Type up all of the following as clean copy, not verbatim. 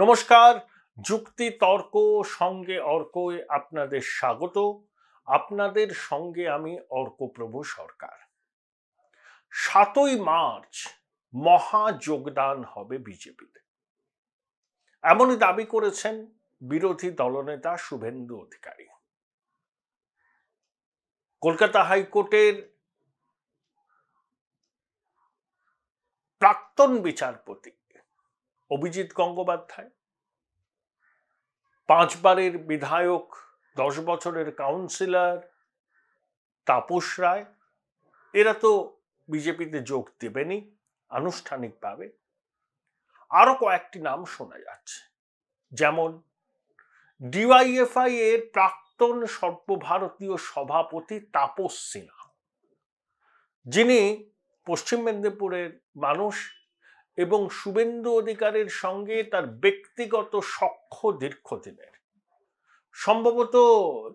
নমস্কার। যুক্তি তর্ক সঙ্গে অর্কয়ে আপনাদের স্বাগত। আপনাদের সঙ্গে আমি অর্কপ্রভু সরকার। 7ই মার্চ মহা যোগদান হবে বিজেপিতে, এমনই দাবি করেছেন বিরোধী দলনেতা শুভেন্দু অধিকারী। কলকাতা হাইকোর্টের প্রাক্তন বিচারপতি অভিজিৎ গঙ্গোপাধ্যায়, 5 বারের বিধায়ক, 10 বছরের কাউন্সিলর তাপস রায়, এরা তো বিজেপিতে যোগ দেবেনি আনুষ্ঠানিকভাবে। আরো কয়েকটি নাম শোনা যাচ্ছে, যেমন ডিওয়াইএফআই এর প্রাক্তন সর্বভারতীয় সভাপতি তাপস সিনহা, যিনি পশ্চিম মেদিনীপুরের মানুষ এবং শুভেন্দু অধিকারীর সঙ্গে তার ব্যক্তিগত সখ্য দীর্ঘদিনের। সম্ভবত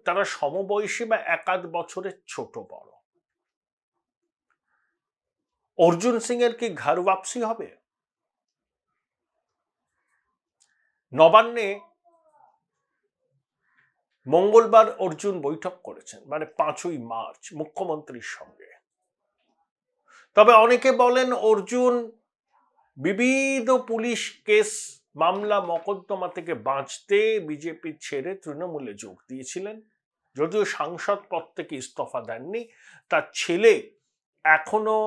তারা সমবয়সী বা 1-8 বছরের ছোট বড়। অর্জুন সিং এর কি ঘর ওয়াপসি হবে? নবান্নে মঙ্গলবার অর্জুন বৈঠক করেছেন, মানে 5ই মার্চ, মুখ্যমন্ত্রীর সঙ্গে। তবে অনেকে বলেন অর্জুন বিবিধ পুলিশ কেস, মামলা, মকদ্দমা থেকে বাঁচতে বিজেপি ছেড়ে তৃণমূলে যোগ দিয়েছিলেন। যদিও সাংসদ পদ থেকে ইস্তফা দেননি, তার ছেলে এখনো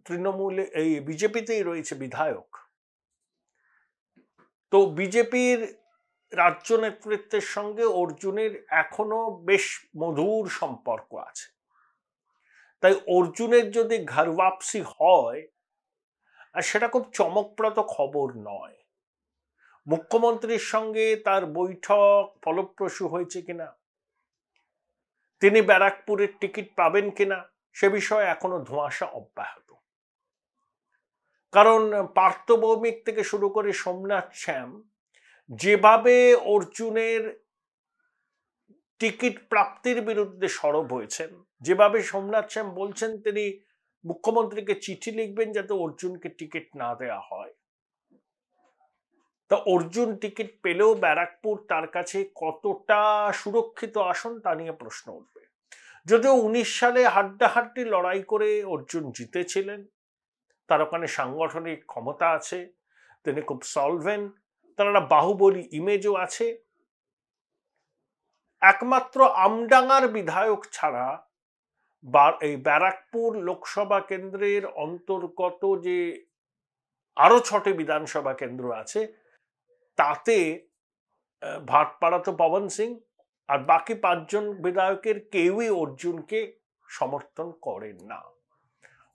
তৃণমূলে, এই বিজেপিতেই রয়েছে বিধায়ক। তো বিজেপির রাজ্য নেতৃত্বের সঙ্গে অর্জুনের এখনো বেশ মধুর সম্পর্ক আছে। তাই অর্জুনের যদি ঘর ওয়াপসি হয়, আর সেটা খুব চমকপ্রদ খবর নয়। মুখ্যমন্ত্রীর সঙ্গে তার বৈঠক ফলপ্রসূ হয়েছে কিনা, তিনি ব্যারাকপুরের টিকিট পাবেন কিনা, সে বিষয়ে এখনো ধোঁয়াশা অব্যাহত। কারণ পার্থ ভৌমিক থেকে শুরু করে সোমনাথ শ্যাম যেভাবে অর্জুনের টিকিট প্রাপ্তির বিরুদ্ধে সরব হয়েছেন, যেভাবে সোমনাথ শ্যাম বলছেন তিনি মুখ্যমন্ত্রীকে চিঠি লিখবেন যাতে অর্জুনকে টিকিট না দেওয়া হয়, তা অর্জুন টিকিট পেলেও ব্যারাকপুর তার কাছে কতটা সুরক্ষিত আসন তা নিয়ে প্রশ্ন উঠবে। যদিও 19 সালে হাড্ডাহাড্ডি লড়াই করে অর্জুন জিতেছিলেন, তার ওখানে সাংগঠনিক ক্ষমতা আছে, তিনি খুব সলভেন্ট, তার একটা বাহুবলী ইমেজও আছে। একমাত্র আমডাঙ্গার বিধায়ক ছাড়া এই ব্যারাকপুর লোকসভা কেন্দ্রের অন্তর্গত যে আরো 6টি বিধানসভা কেন্দ্র আছে, তাতে ভাটপাড়া তো পবন সিং, আর বাকি 5 জন বিধায়কের কেউই অর্জুনকে সমর্থন করেন না।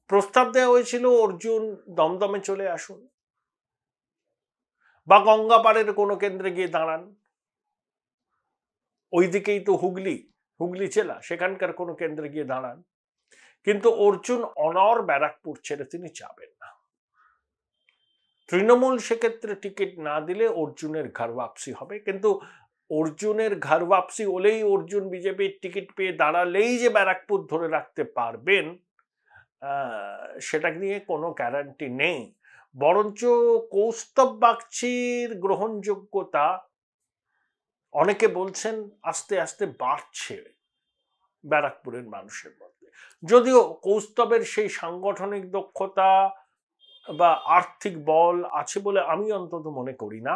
প্রস্তাব দেওয়া হয়েছিল অর্জুন দমদমে চলে আসুন বা গঙ্গাপাড়ের কোনো কেন্দ্রে গিয়ে দাঁড়ান, ওইদিকেই তো হুগলি জেলা, সেখানকার কোনো কেন্দ্রে গিয়ে দাঁড়ান। কিন্তু অর্জুন অনর ব্যারাকপুর ছেড়ে তিনি যাবেন না। তৃণমূল সেক্ষেত্রে টিকিট না দিলে অর্জুনের ঘর ওয়াপসি হবে, কিন্তু অর্জুনের ঘর ওয়াপসি হলেই, অর্জুন বিজেপির টিকিট পেয়ে দাঁড়ালেই যে ব্যারাকপুর ধরে রাখতে পারবেন সেটা নিয়ে কোনো গ্যারান্টি নেই। বরঞ্চ কৌস্তব বাগচির গ্রহণযোগ্যতা অনেকে বলছেন আস্তে আস্তে বাড়ছে ব্যারাকপুরের মানুষের মধ্যে। যদিও কৌস্তবের সেই সাংগঠনিক দক্ষতা বা আর্থিক বল আছে বলে আমি অন্তত মনে করি না।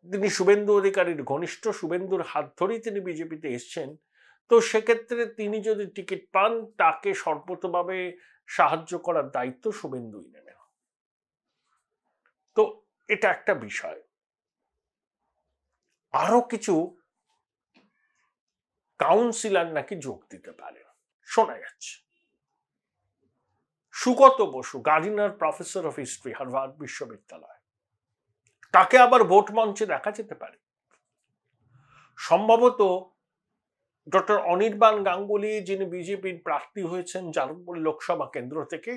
তিনি শুভেন্দু অধিকারীর ঘনিষ্ঠ, শুভেন্দুর হাত ধরেই তিনি বিজেপিতে এসছেন। তো সেক্ষেত্রে তিনি যদি টিকিট পান, তাকে সর্বতভাবে সাহায্য করার দায়িত্ব শুভেন্দুই নেবেন। তো এটা একটা বিষয়। আরো কিছু কাউন্সিলর নাকি যোগ দিতে পারে শোনা যাচ্ছে। Sugata Bose, Gardiner professor of history, Harvard বিশ্ববিদ্যালয়, তাকে আবার ভোট মঞ্চে দেখা যেতে পারে। সম্ভবত ডক্টর অনির্বাণ গাঙ্গুলি, যিনি বিজেপির প্রার্থী হয়েছেন জালুকবাড়ি লোকসভা কেন্দ্র থেকে,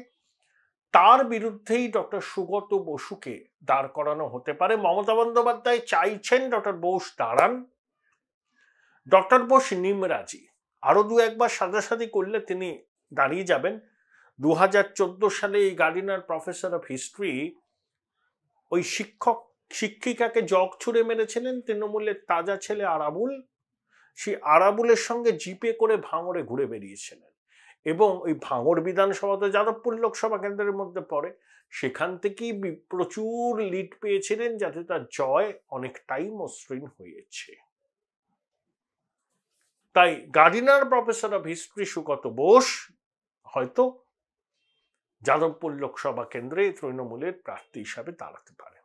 তার বিরুদ্ধেই ডক্টর সুগত বসুকে দাঁড় করানো হতে পারে। মমতা বন্দ্যোপাধ্যায় চাইছেন ডক্টর বোস দাঁড়ান, ডক্টর বোস নিমরাজি আরো 2-1 সাদাসাদি করলে তিনি দাঁড়িয়ে যাবেন। 2014 সালে এই গার্ডিনার প্রফেসর অফ হিস্ট্রি ওই শিক্ষিকাকে জগ ছুঁড়ে মেরেছিলেন তৃণমূলের তাজা ছেলে আরাবুল, সেই আরাবুলের সঙ্গে জিপে করে ভাঙড়ে ঘুরে বেরিয়েছিলেন এবং ওই ভাঙড় বিধানসভা তো যাদবপুর লোকসভা কেন্দ্রের মধ্যে পড়ে, সেখান থেকেই প্রচুর লিড পেয়েছিলেন, যাতে তার জয় অনেকটাই মসৃণ হয়েছে। তাই Gardiner professor of history Sugata Bose হয়তো যাদবপুর লোকসভা কেন্দ্রে তৃণমূলের প্রার্থী হিসাবে দাঁড়াতে পারে।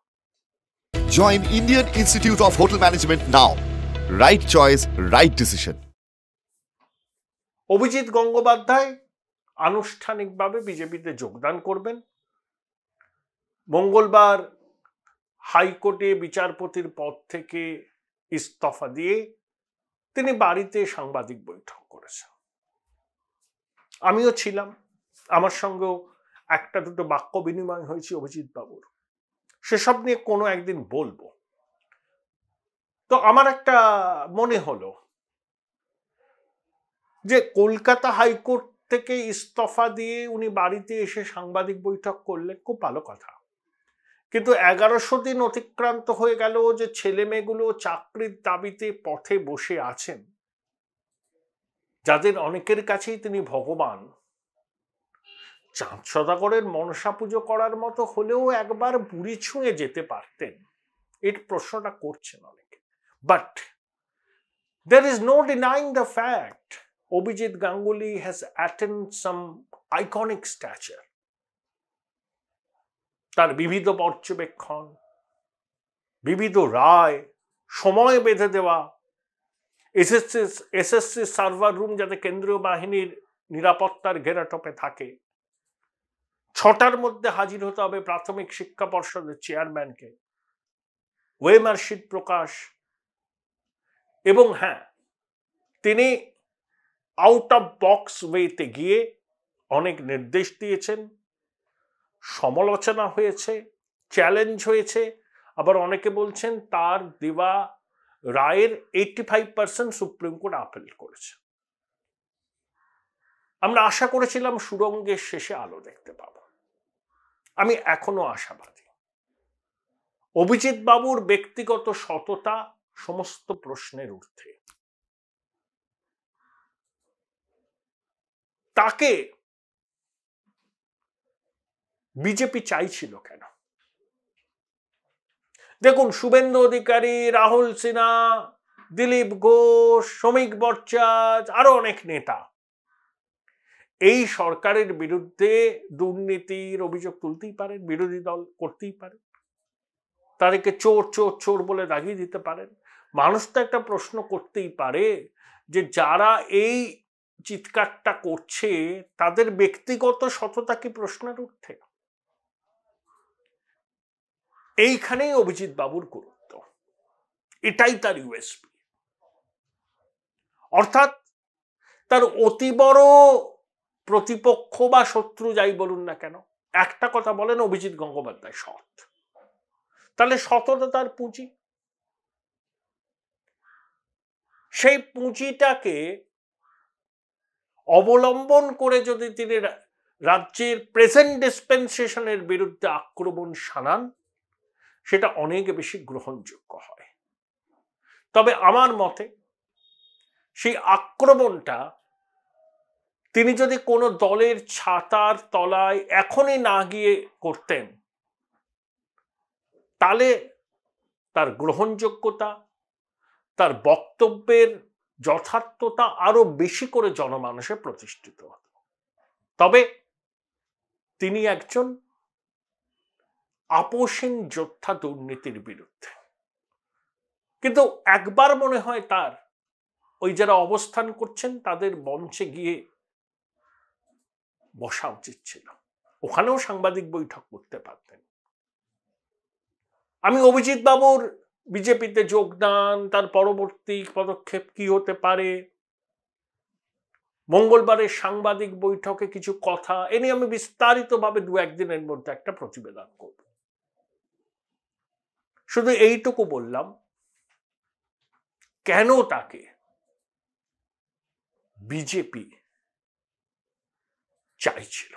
Join Indian Institute of Hotel Management now. Right choice, right decision. Abhijit Gangopadhyay আনুষ্ঠানিকভাবে বিজেপিতে যোগদান করবেন। মঙ্গলবার হাইকোর্টে বিচারপতির পদ থেকে ইস্তফা দিয়ে তিনি বাড়িতে সাংবাদিক বৈঠক করেছেন। আমিও ছিলাম, আমার সঙ্গেও একটা দুটো বাক্য বিনিময় হয়েছে অভিজিৎ বাবুর, সেসব নিয়ে কোনো একদিন বলবো। তো আমার একটা মনে হলো যে কলকাতা হাইকোর্ট থেকে ইস্তফা দিয়ে উনি বাড়িতে এসে সাংবাদিক বৈঠক করলেন, খুব ভালো কথা, কিন্তু 1100 দিন অতিক্রান্ত হয়ে গেল যে ছেলে মেয়েগুলো চাকরির দাবিতে পথে বসে আছেন, যাদের অনেকের কাছেই তিনি ভগবান, চাঁদ সদাগরের মনসা পুজো করার মতো হলেও একবার বুড়ি ছুঁয়ে যেতে পারতেন, এর প্রশ্নটা করছেন অনেকে। But there is no denying the fact Abhijit Ganguly has attained some iconic stature. তার বিবিধ পর্যবেক্ষণ, বিবিধ রায়, সময় বেঁধে দেওয়া, এসএসসি সার্ভার রুম যাতে কেন্দ্রীয় বাহিনীর নিরাপত্তার ঘেরাটোপে থাকে, 6টার মধ্যে হাজির হতে হবে প্রাথমিক শিক্ষা পর্ষদের চেয়ারম্যানকে, ওয়ে মার্কশিট প্রকাশ, এবং হ্যাঁ, তিনি আউট অফ বক্স ওয়েতে গিয়ে অনেক নির্দেশ দিয়েছেন, সমালোচনা হয়েছে, চ্যালেঞ্জ হয়েছে, আবার অনেকে বলছেন তার দেওয়া রায়ের 85% সুপ্রিম কোর্ট আপিল করেছে। আমরা আশা করেছিলাম সুড়ঙ্গের শেষে আলো দেখতে পাবো, আমি এখনো আশাবাদী। অভিজিৎ বাবুর ব্যক্তিগত সততা সমস্ত প্রশ্নের ঊর্ধ্বে। তাকে বিজেপি চাইছিল কেন? দেখুন, শুভেন্দু অধিকারী, রাহুল সিনহা, দিলীপ ঘোষ, শ্রমিক ভট্টাচার্য, আরো অনেক নেতা এই সরকারের বিরুদ্ধে দুর্নীতির অভিযোগ তুলতেই পারেন, বিরোধী দল করতেই পারেন, তাদেরকে চোর চোর চোর বলে দাগিয়ে দিতে পারেন। মানুষ তো একটা প্রশ্ন করতেই পারে যে যারা এই চিৎকারটা করছে তাদের ব্যক্তিগত সততা কি প্রশ্নের ঊর্ধ্বে? এইখানেই অভিজিৎ বাবুর গুরুত্ব, এটাই তার ইউএসপি। অর্থাৎ তার অতি বড় প্রতিপক্ষ বা শত্রু যাই বলুন না কেন, একটা কথা বলেন, অভিজিৎ গঙ্গোপাধ্যায় সৎ, তাহলে সততা তার পুঁজি। সেই পুঁজিটাকে অবলম্বন করে যদি তিনি রাজ্যের প্রেজেন্ট ডিসপেন্সেশনের বিরুদ্ধে আক্রমণ শানান, সেটা অনেক বেশি গ্রহণযোগ্য হয়। তবে আমার মতে সেই আক্রমণটা তিনি যদি কোনো দলের ছাতার তলায় এখনই না গিয়ে করতেন, তাহলে তার গ্রহণযোগ্যতা, তার বক্তব্যের যথার্থতা আরো বেশি করে জনমানসে প্রতিষ্ঠিত হতো। তবে তিনি একজন আপোষহীন যোদ্ধা দুর্নীতির বিরুদ্ধে, কিন্তু একবার মনে হয় তার ওই যারা অবস্থান করছেন তাদের মঞ্চে গিয়ে বসা উচিত ছিল, ওখানেও সাংবাদিক বৈঠক করতে পারতেন। আমি অভিজিৎ বাবুর বিজেপিতে যোগদান, তার পরবর্তী পদক্ষেপ কি হতে পারে, মঙ্গলবারের সাংবাদিক বৈঠকে কিছু কথা এ নিয়ে আমি বিস্তারিতভাবে 2-1 দিনের মধ্যে একটা প্রতিবেদন করব। শুধু এইটুকু বললাম, কেন তাকে বিজেপি চাইছিল।